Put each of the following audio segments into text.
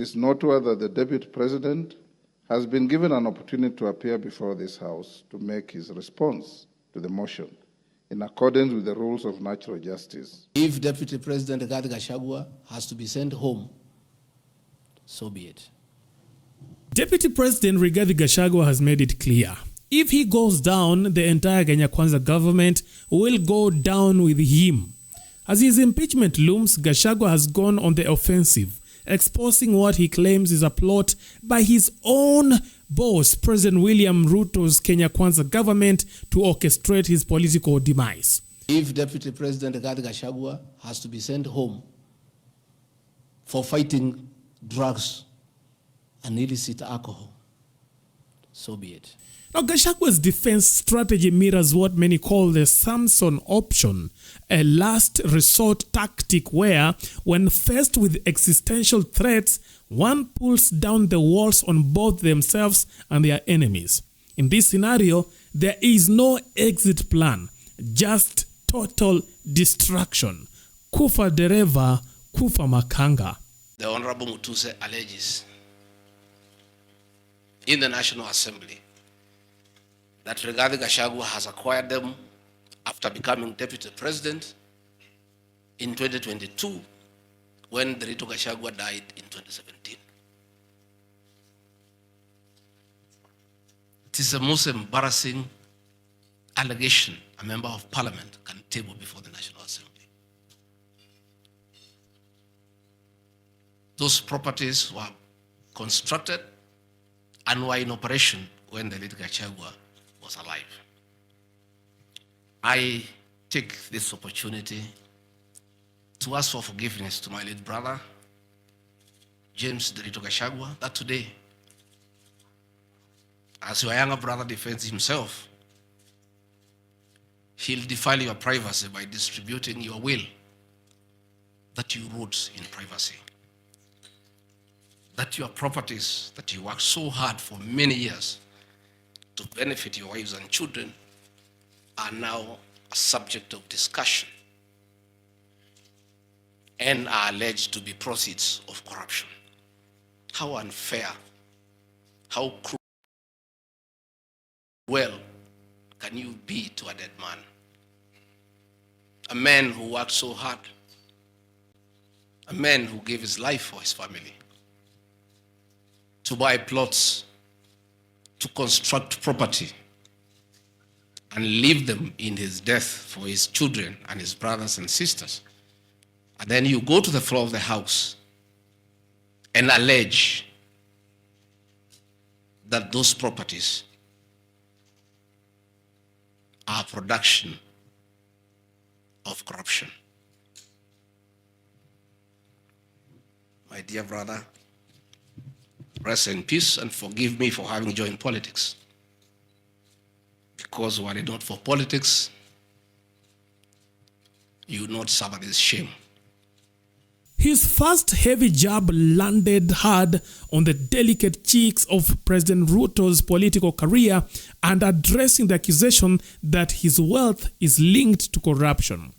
It's noteworthy that the Deputy President has been given an opportunity to appear before this House to make his response to the motion in accordance with the rules of natural justice. If Deputy President Gachagua has to be sent home, so be it. Deputy President Rigathi Gachagua has made it clear. If he goes down, the entire Kenya Kwanza government will go down with him. As his impeachment looms, Gachagua has gone on the offensive, exposing what he claims is a plot by his own boss, President William Ruto's Kenya Kwanza government, to orchestrate his political demise. If Deputy President Rigathi Gachagua has to be sent home for fighting drugs and illicit alcohol, so be it. Now, Gachagua's defense strategy mirrors what many call the Samson option, a last resort tactic where, when faced with existential threats, one pulls down the walls on both themselves and their enemies. In this scenario, there is no exit plan, just total destruction. Kufa dereva, kufa makanga. The Honorable Mutuse alleges in the National Assembly that Rigathi Gachagua has acquired them after becoming Deputy President in 2022 when Ruto Gachagua died in 2017. It is the most embarrassing allegation a member of parliament can table before the National Assembly. Those properties were constructed and were in operation when the late Gachagua was alive. I take this opportunity to ask for forgiveness to my late brother, James Ruto Gachagua, that today, as your younger brother defends himself, he'll defile your privacy by distributing your will that you wrote in privacy. That your properties that you worked so hard for many years to benefit your wives and children are now a subject of discussion and are alleged to be proceeds of corruption. How unfair, how cruel can you be to a dead man? A man who worked so hard, a man who gave his life for his family, to buy plots, to construct property, and leave them in his death for his children and his brothers and sisters. And then you go to the floor of the House and allege that those properties are production of corruption. My dear brother, rest in peace and forgive me for having joined politics. Because were it not for politics, you would not suffer this shame. His first heavy jab landed hard on the delicate cheeks of President Ruto's political career and addressing the accusation that his wealth is linked to corruption.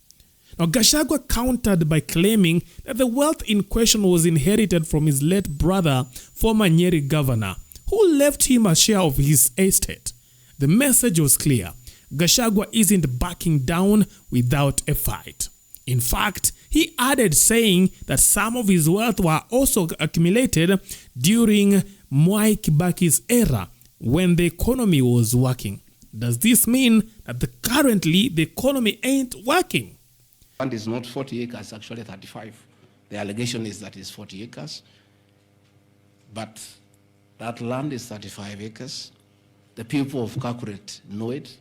Now, Gachagua countered by claiming that the wealth in question was inherited from his late brother, former Nyeri governor, who left him a share of his estate. The message was clear. Gachagua isn't backing down without a fight. In fact, he added saying that some of his wealth were also accumulated during Mwai Kibaki's era when the economy was working. Does this mean that currently the economy ain't working? Land is not 40 acres, actually 35. The allegation is that it's 40 acres. But that land is 35 acres. The people of Kakuret know it.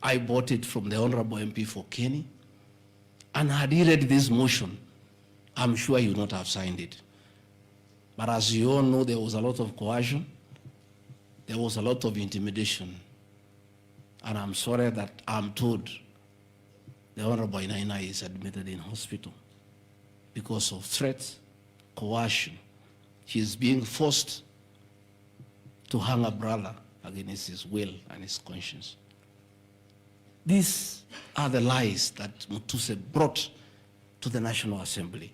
I bought it from the Honorable MP for Kenny. And had he read this motion, I'm sure he would not have signed it. But as you all know, there was a lot of coercion. There was a lot of intimidation. And I'm sorry that I'm told the Honorable Inaina is admitted in hospital because of threats, coercion. He's being forced to hang a brother against his will and his conscience. These are the lies that Mutuse brought to the National Assembly.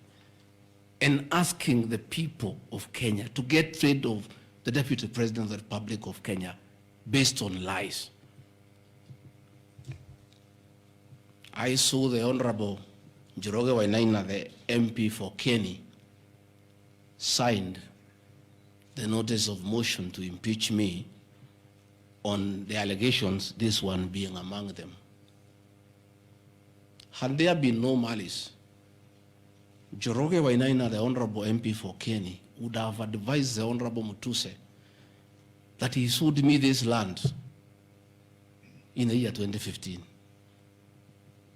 and asking the people of Kenya to get rid of the Deputy President of the Republic of Kenya based on lies. I saw the Honorable Njoroge Wainaina, the MP for Kenny, signed the notice of motion to impeach me on the allegations, this one being among them. Had there been no malice, Njoroge Wainaina, the Honorable MP for Kenny, would have advised the Honorable Mutuse that he sold me this land in the year 2015.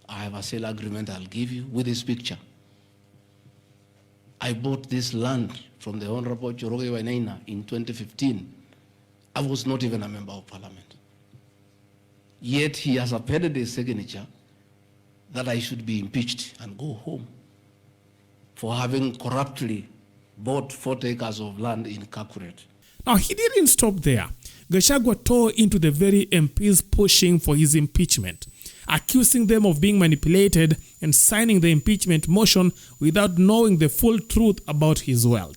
I have a sale agreement I'll give you with this picture. I bought this land from the Honorable Njoroge Wainaina in 2015. I was not even a member of parliament. Yet he has appended his signature that I should be impeached and go home for having corruptly bought 40 acres of land in Kakuret. Now, he didn't stop there. Gachagua tore into the very MPs pushing for his impeachment, accusing them of being manipulated and signing the impeachment motion without knowing the full truth about his wealth.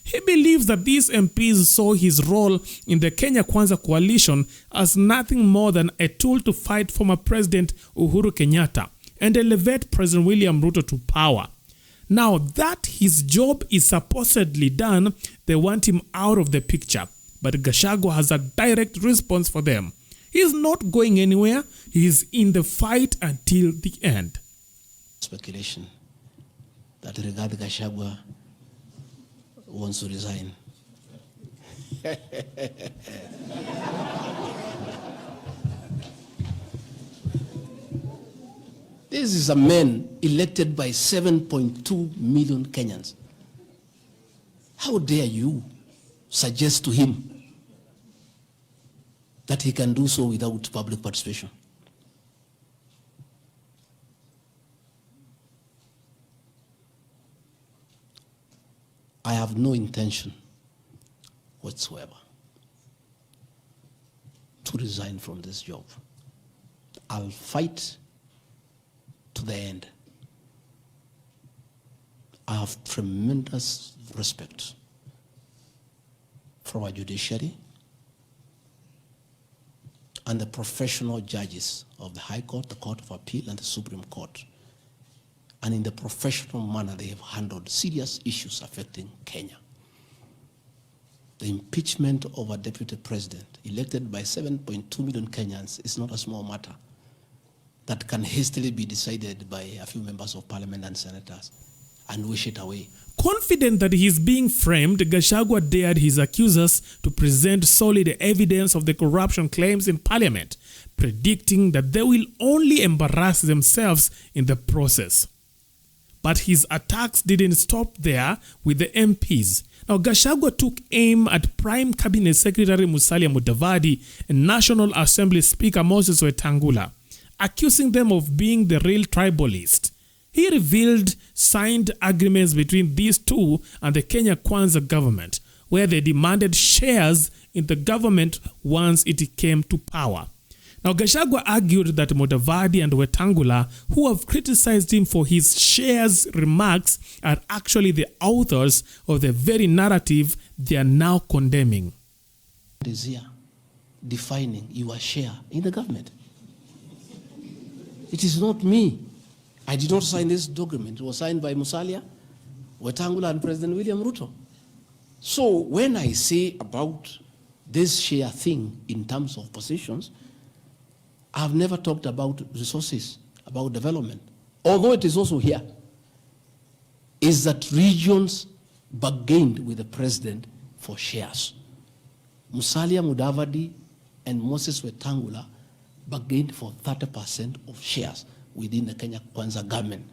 He believes that these MPs saw his role in the Kenya Kwanza coalition as nothing more than a tool to fight former President Uhuru Kenyatta and elevate President William Ruto to power. Now that his job is supposedly done, they want him out of the picture. But Gachagua has a direct response for them. He is not going anywhere. He is in the fight until the end. Speculation that Rigathi Gachagua wants to resign. This is a man elected by 7.2 million Kenyans. How dare you suggest to him that he can do so without public participation? I have no intention whatsoever to resign from this job. I'll fight to the end. I have tremendous respect for our judiciary and the professional judges of the High Court, the Court of Appeal, and the Supreme Court. And in the professional manner, they have handled serious issues affecting Kenya. The impeachment of a deputy president elected by 7.2 million Kenyans is not a small matter that can hastily be decided by a few members of parliament and senators and wish it away. Confident that he is being framed, Gachagua dared his accusers to present solid evidence of the corruption claims in parliament, predicting that they will only embarrass themselves in the process. But his attacks didn't stop there with the MPs. Now, Gachagua took aim at Prime Cabinet Secretary Musalia Mudavadi and National Assembly Speaker Moses Wetangula, accusing them of being the real tribalist. He revealed signed agreements between these two and the Kenya Kwanza government, where they demanded shares in the government once it came to power. Now, Gachagua argued that Mudavadi and Wetangula, who have criticized him for his shares remarks, are actually the authors of the very narrative they are now condemning. It is here defining your share in the government. It is not me. I did not sign this document. It was signed by Musalia, Wetangula, and President William Ruto. So when I say about this share thing in terms of positions, I've never talked about resources, about development. Although it is also here, is that regions bargained with the president for shares. Musalia Mudavadi and Moses Wetangula bargained for 30% of shares within the Kenya Kwanza government.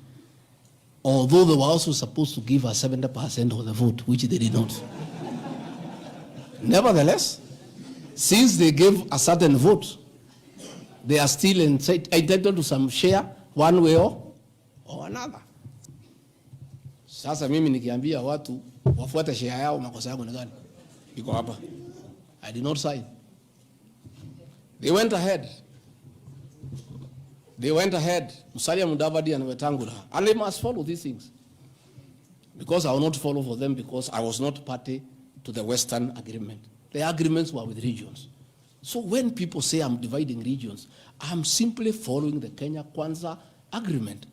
Although they were also supposed to give us 70% of the vote, which they did not. Nevertheless, since they gave a certain vote, they are still entitled to some share one way or another. Sasa mimi nikiambia watu wafuate share yao, makosa yangu ni gani? Iko hapa. I did not sign. They went ahead. Musalia Mudavadi and Wetangula, and they must follow these things. because I will not follow for them because I was not party to the Western agreement. The agreements were with regions. So when people say I'm dividing regions, I'm simply following the Kenya Kwanza agreement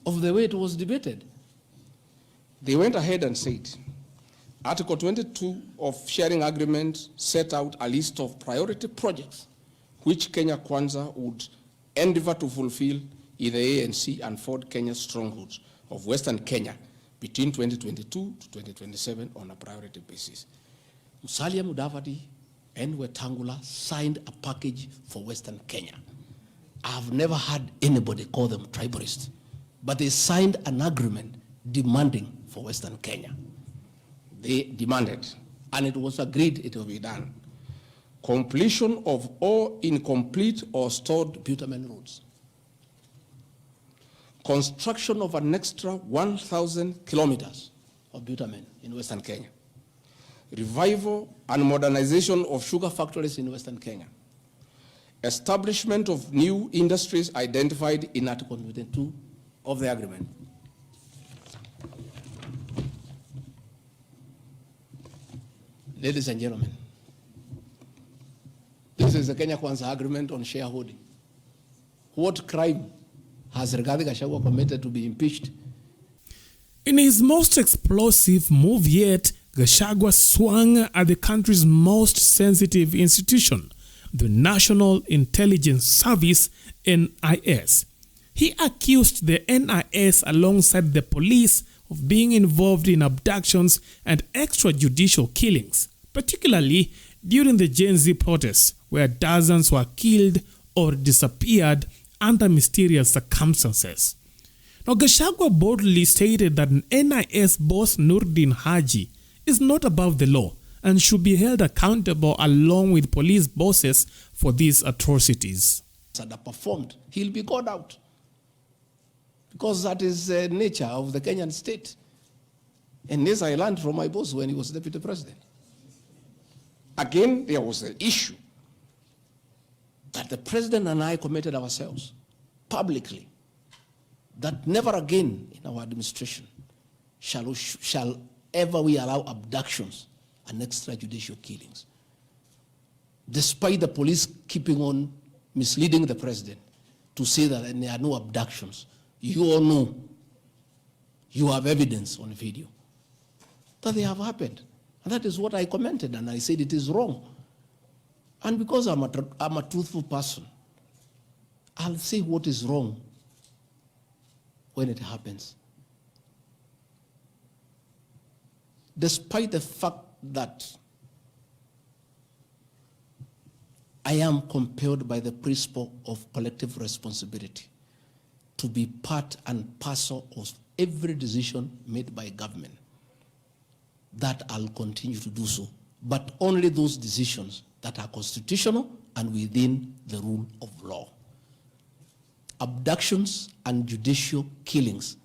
of the way it was debated. They went ahead and said, Article 22 of sharing agreement set out a list of priority projects which Kenya Kwanza would endeavor to fulfill in the ANC and Ford Kenya strongholds of Western Kenya between 2022 to 2027 on a priority basis. Musalia Mudavadi and Wetangula signed a package for Western Kenya. I've never had anybody call them tribalists, but they signed an agreement demanding for Western Kenya. They demanded, and it was agreed it will be done. Completion of all incomplete or stored bitumen roads. Construction of an extra 1,000 kilometers of bitumen in Western Kenya. Revival and modernization of sugar factories in Western Kenya. Establishment of new industries identified in Article 22 of the agreement. Ladies and gentlemen, this is the Kenya Kwanza agreement on shareholding. What crime has Rigathi Gachagua committed to be impeached? In his most explosive move yet, Gachagua swung at the country's most sensitive institution, the National Intelligence Service, NIS. He accused the NIS alongside the police of being involved in abductions and extrajudicial killings, particularly during the Gen Z protests, where dozens were killed or disappeared under mysterious circumstances. Now, Gachagua boldly stated that NIS boss Nurdin Haji is not above the law and should be held accountable along with police bosses for these atrocities. Performed, he'll be called out, because that is the nature of the Kenyan state. And this I learned from my boss when he was deputy president. Again, there was the issue that the president and I committed ourselves publicly that never again in our administration shall ever we allow abductions and extrajudicial killings. Despite the police keeping on misleading the president to say that there are no abductions, you all know, you have evidence on video that they have happened. And that is what I commented, and I said it is wrong. And because I'm a truthful person, I'll say what is wrong when it happens. Despite the fact that I am compelled by the principle of collective responsibility to be part and parcel of every decision made by government, that I'll continue to do so, but only those decisions that are constitutional and within the rule of law. Abductions and judicial killings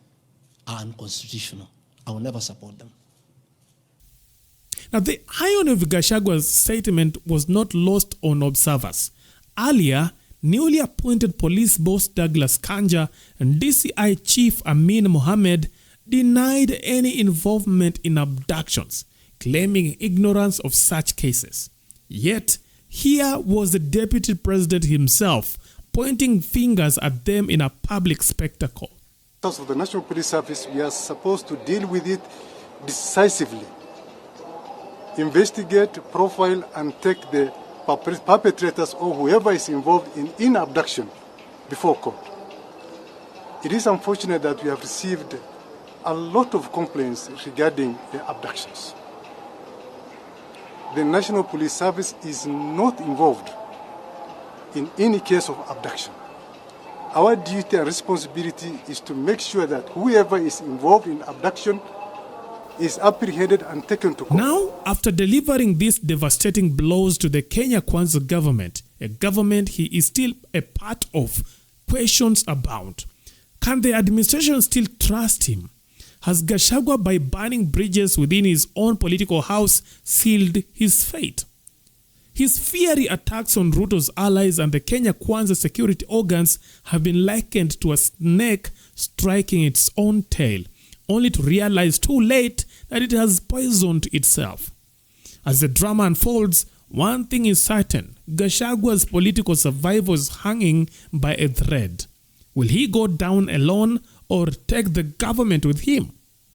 are unconstitutional. I will never support them. Now, the irony of Gachagua's statement was not lost on observers. Earlier, newly appointed police boss Douglas Kanja and DCI chief Amin Mohammed denied any involvement in abductions, claiming ignorance of such cases. Yet, here was the deputy president himself pointing fingers at them in a public spectacle. As of the National Police Service, we are supposed to deal with it decisively. Investigate, profile, and take the perpetrators or whoever is involved in abduction before court. It is unfortunate that we have received a lot of complaints regarding the abductions. The National Police Service is not involved in any case of abduction. Our duty and responsibility is to make sure that whoever is involved in abduction is apprehended and taken to court. Now, after delivering these devastating blows to the Kenya Kwanza government, a government he is still a part of, questions abound. Can the administration still trust him? Has Gachagua, by burning bridges within his own political house, sealed his fate? His fiery attacks on Ruto's allies and the Kenya Kwanza security organs have been likened to a snake striking its own tail, only to realize too late that it has poisoned itself. As the drama unfolds, one thing is certain: Gachagua's political survival is hanging by a thread. Will he go down alone or take the government with him?